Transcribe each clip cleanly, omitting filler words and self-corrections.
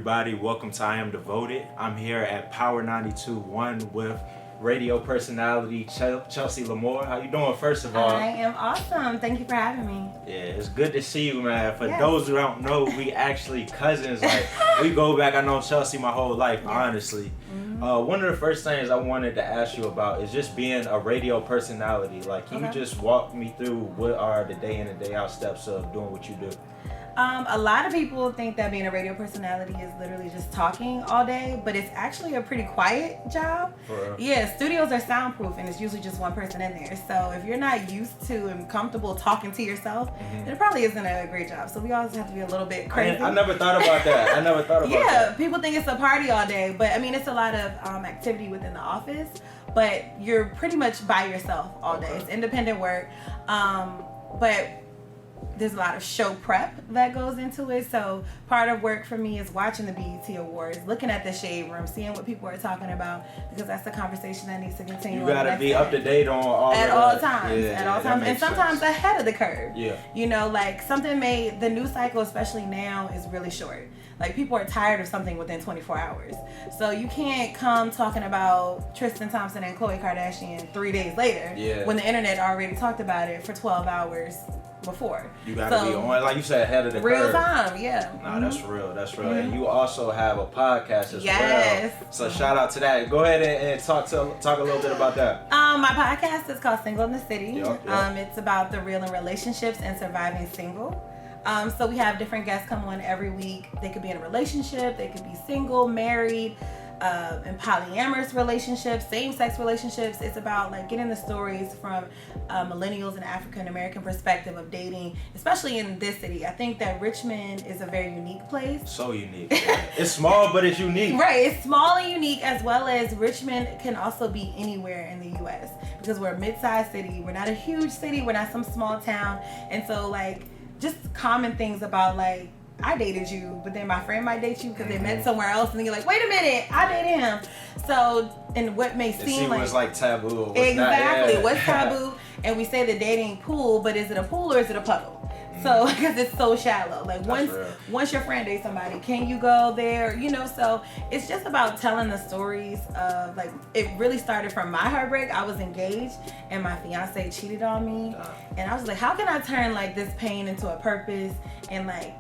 everybody? Welcome to I Am Devoted. I'm here at Power 92.1 with radio personality Chealsea LeMore. How you doing, first of all? I am awesome. Thank you for having me. Yeah, it's good to see you, man. For Yes. those who don't know, we actually cousins. Like, we go back. I know Chealsea my whole life, honestly. One of the first things I wanted to ask you about is just being a radio personality. Like, can you just walk me through what are the day in and day out steps of doing what you do? A lot of people think that being a radio personality is literally just talking all day, but it's actually a pretty quiet job. For real? Yeah, studios are soundproof and it's usually just one person in there. So if you're not used to and comfortable talking to yourself, then it probably isn't a great job. So we always have to be a little bit crazy. I never thought about that. that. Yeah, people think it's a party all day, but I mean, it's a lot of activity within the office, but you're pretty much by yourself all day. It's independent work, but there's a lot of show prep that goes into it. So part of work for me is watching the BET Awards, looking at the shade room, seeing what people are talking about, because that's the conversation that needs to continue. You gotta be up to date on all at of all that. times, at all times, and sometimes ahead of the curve. Yeah. You know, like something the news cycle, especially now, is really short. Like, people are tired of something within 24 hours. So you can't come talking about Tristan Thompson and Khloe Kardashian 3 days later when the internet already talked about it for 12 hours before. You gotta be on, like you said, ahead of the real curve. time, yeah. Nah, that's real. And you also have a podcast as well. So shout out to that. Go ahead and talk a little bit about that. My podcast is called Single in the City. Yep. It's about the real in relationships and surviving single. So we have different guests come on every week. They could be in a relationship, they could be single, married, in polyamorous relationships, same-sex relationships. It's about like getting the stories from millennials and African American perspective of dating, especially in this city. I think that Richmond is a very unique place. So unique. It's small, but it's unique. Right, it's small and unique, as well as Richmond can also be anywhere in the U.S. because we're a mid-sized city. We're not a huge city. We're not some small town. And so, like, just common things about, like, I dated you, but then my friend might date you because they met somewhere else, and then you're like, wait a minute, I dated him. So, and what may seem like... what's like taboo. What's taboo? And we say the dating pool, but is it a pool or is it a puddle? So, because it's so shallow. Like, once your friend dates somebody, can you go there? You know, so it's just about telling the stories of, like, it really started from my heartbreak. I was engaged and my fiance cheated on me. And I was like, how can I turn, like, this pain into a purpose and, like,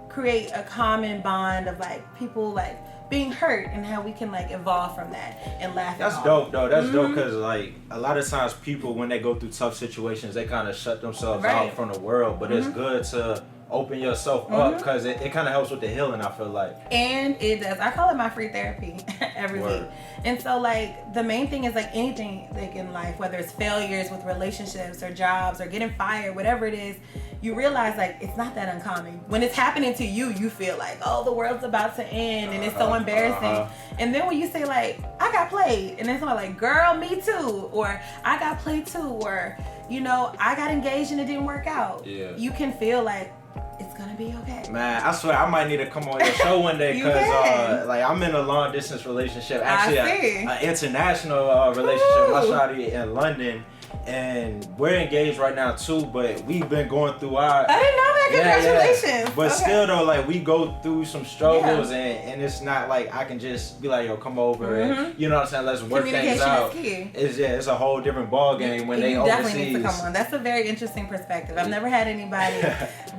create a common bond of, like, people, like, being hurt and how we can, like, evolve from that and laugh at That's dope, though. That's dope because, like, a lot of times people, when they go through tough situations, they kind of shut themselves out from the world. But it's good to open yourself up because it kind of helps with the healing, I feel like. And it does. I call it my free therapy every week. And so, like, the main thing is, like, anything, like, in life, whether it's failures with relationships or jobs or getting fired, whatever it is, you realize, like, it's not that uncommon. When it's happening to you, you feel like, oh, the world's about to end and it's so embarrassing. And then when you say, like, I got played, and then someone like, girl, me too, or I got played too, or, you know, I got engaged and it didn't work out. You can feel like it's gonna be okay. Man, I swear I might need to come on your show one day because like, I'm in a long distance relationship, actually an international relationship. My shawty in London, and we're engaged right now too, but we've been going through our... I didn't know that. Congratulations. Yeah. But still though, like, we go through some struggles and it's not like I can just be like, yo, come over and, you know what I'm saying, let's work things out. Communication is key. It's a whole different ball game when they overseas. You definitely need to come on. That's a very interesting perspective. I've never had anybody...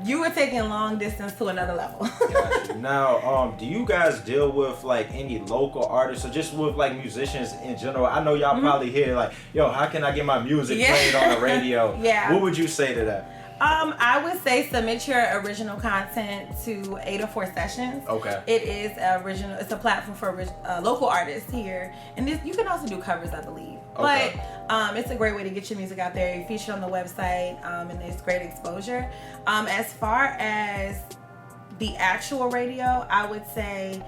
You were taking long distance to another level. Gotcha. Now, do you guys deal with, like, any local artists or just with, like, musicians in general? I know y'all probably hear, like, yo, how can I get my music played on the radio? What would you say to that? I would say submit your original content to 804 Sessions. Okay. It is original. It's a platform for local artists here, and you can also do covers, I believe. Okay. But it's a great way to get your music out there. You feature on the website, and there's great exposure. As far as the actual radio, I would say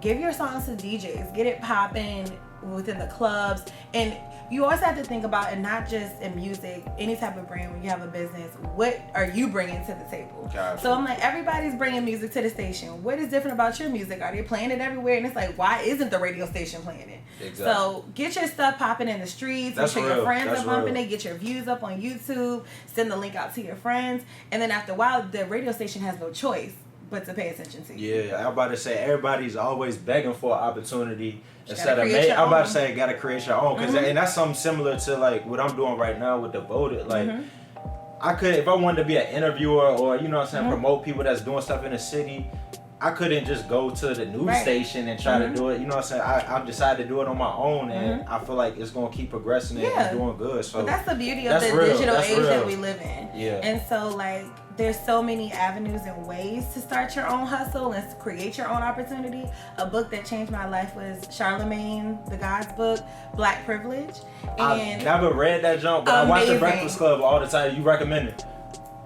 give your songs to DJs, get it popping within the clubs, and you always have to think about, and not just in music, any type of brand, when you have a business, what are you bringing to the table? Gotcha. So I'm like, everybody's bringing music to the station. What is different about your music? Are they playing it everywhere? And it's like, why isn't the radio station playing it? Exactly. So get your stuff popping in the streets. Make sure your friends are bumping it. Get your views up on YouTube. Send the link out to your friends. And then after a while, the radio station has no choice but to pay attention to you. Yeah, I'm about to say everybody's always begging for an opportunity instead of I'm about to say gotta create your own, because and that's something similar to like what I'm doing right now with Devoted. Like I could, if I wanted to be an interviewer or you know what I'm saying, promote people that's doing stuff in the city, I couldn't just go to the news station and try to do it. You know what I'm saying? I decided to do it on my own, and I feel like it's gonna keep progressing and doing good. So but that's the beauty of the digital age that we live in. Yeah. And so like there's so many avenues and ways to start your own hustle and create your own opportunity. A book that changed my life was Charlemagne the God's book, Black Privilege. And I've never read that junk, but I watch The Breakfast Club all the time. You recommend it?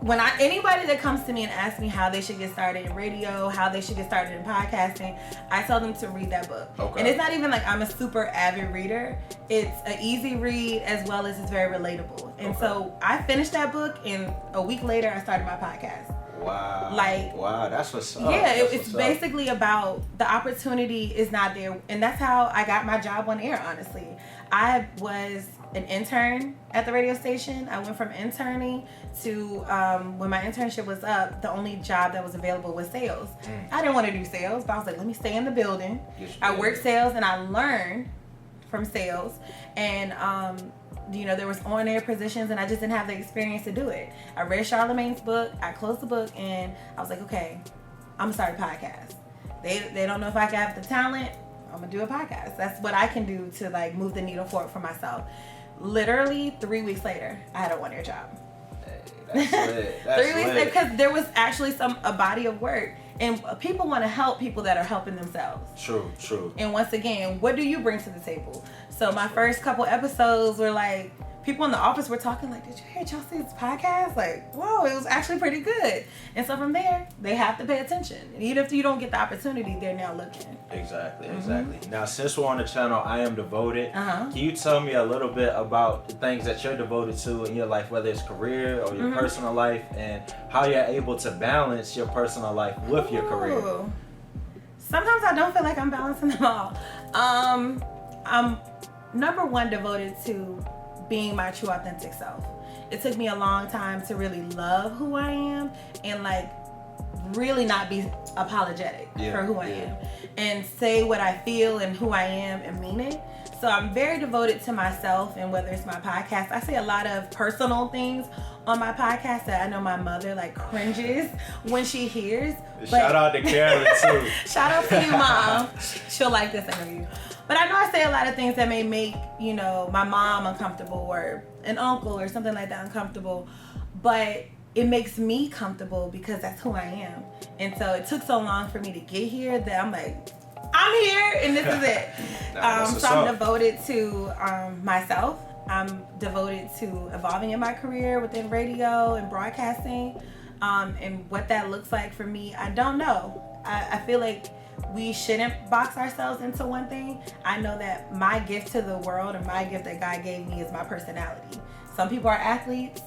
When anybody that comes to me and asks me how they should get started in radio, how they should get started in podcasting, I tell them to read that book. Okay. And it's not even like I'm a super avid reader. It's an easy read as well as it's very relatable. And so I finished that book, and a week later I started my podcast. Wow. Wow, that's what's up. Yeah, it's basically about the opportunity is not there. And that's how I got my job on air, honestly. I was an intern at the radio station. I went from interning to when my internship was up, the only job that was available was sales. I didn't want to do sales, but I was like, let me stay in the building. I worked sales and I learned from sales, and there was on-air positions, and I just didn't have the experience to do it. I read Charlemagne's book, I closed the book, and I was like, okay, I'm gonna start a podcast. They don't know if I can have the talent. I'm gonna do a podcast. That's what I can do to like move the needle forward for myself. Literally 3 weeks later, I had a one-year job. Hey, that's lit. 3 weeks later, because there was actually a body of work, and people want to help people that are helping themselves. True. And once again, what do you bring to the table? So my first couple episodes were like, people in the office were talking like, did you hear Chealsea's podcast? Like, whoa, it was actually pretty good. And so from there, they have to pay attention. And even if you don't get the opportunity, they're now looking. Exactly. Now, since we're on the channel, I Am Devoted. Can you tell me a little bit about the things that you're devoted to in your life, whether it's career or your personal life, and how you're able to balance your personal life with your career? Sometimes I don't feel like I'm balancing them all. I'm number one devoted to being my true authentic self. It took me a long time to really love who I am and like really not be apologetic for who I am and say what I feel and who I am and mean it. So I'm very devoted to myself, and whether it's my podcast, I say a lot of personal things on my podcast that I know my mother like cringes when she hears. Shout out to Carolyn too. Shout out to you, Mom. She'll like this interview. But I know I say a lot of things that may make, my mom uncomfortable or an uncle or something like that uncomfortable. But it makes me comfortable because that's who I am. And so it took so long for me to get here that I'm like, I'm here and this is it. So I'm devoted to myself. I'm devoted to evolving in my career within radio and broadcasting. And what that looks like for me, I don't know. I feel like we shouldn't box ourselves into one thing. I know that my gift to the world and my gift that God gave me is my personality. Some people are athletes,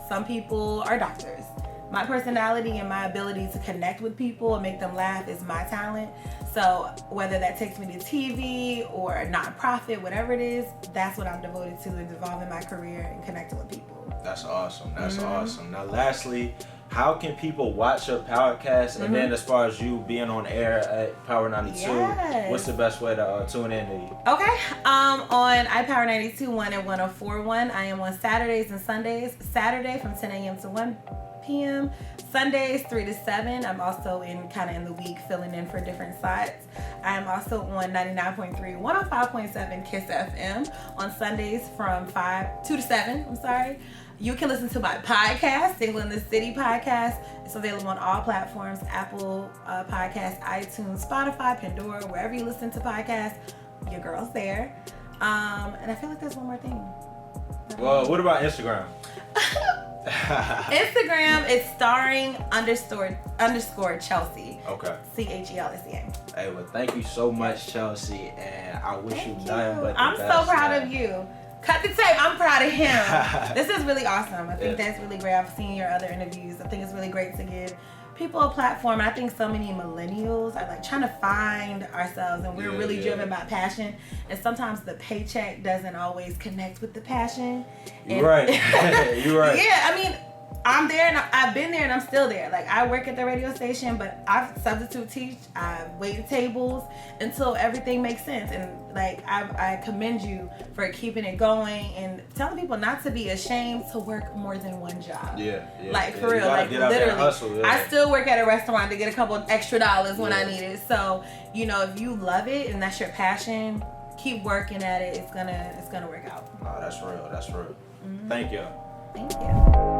some people are doctors. My personality and my ability to connect with people and make them laugh is my talent. So whether that takes me to TV or a nonprofit, whatever it is, that's what I'm devoted to, is evolving my career and connecting with people. That's awesome. Awesome. Now, lastly, how can people watch your podcast? And then as far as you being on air at Power 92, what's the best way to tune in to you? Okay. On iPower 92.1 and 104.1, I am on Saturdays and Sundays. Saturday from 10 a.m. to 1 p.m. Sundays 3 to 7. I'm also in the week filling in for different slots. I am also on 99.3, 105.7 Kiss FM on Sundays from 2 to 7. You can listen to my podcast, Single in the City podcast. It's available on all platforms: Apple Podcasts, iTunes, Spotify, Pandora, wherever you listen to podcasts. Your girl's there. And I feel like there's one more thing. Well, what about Instagram? Instagram is starring underscore Chealsea. Okay. CHELSEA. Hey, well, thank you so much, Chealsea, and I wish you nothing but the I'm best. so proud of you. Cut the tape. I'm proud of him. This is really awesome. I think that's really great. I've seen your other interviews. I think it's really great to give people a platform. And I think so many millennials are like trying to find ourselves, and we're really driven by passion. And sometimes the paycheck doesn't always connect with the passion. You're right. You're right. Yeah, I mean, I'm there and I've been there and I'm still there. Like, I work at the radio station, but I substitute teach. I wait tables until everything makes sense. And like, I commend you for keeping it going and telling people not to be ashamed to work more than one job. Yeah. Like, for real, like literally. Hustle, I still work at a restaurant to get a couple extra dollars when I need it. So, you know, if you love it and that's your passion, keep working at it. It's gonna work out. Oh, that's real. That's real. Thank you. Thank you.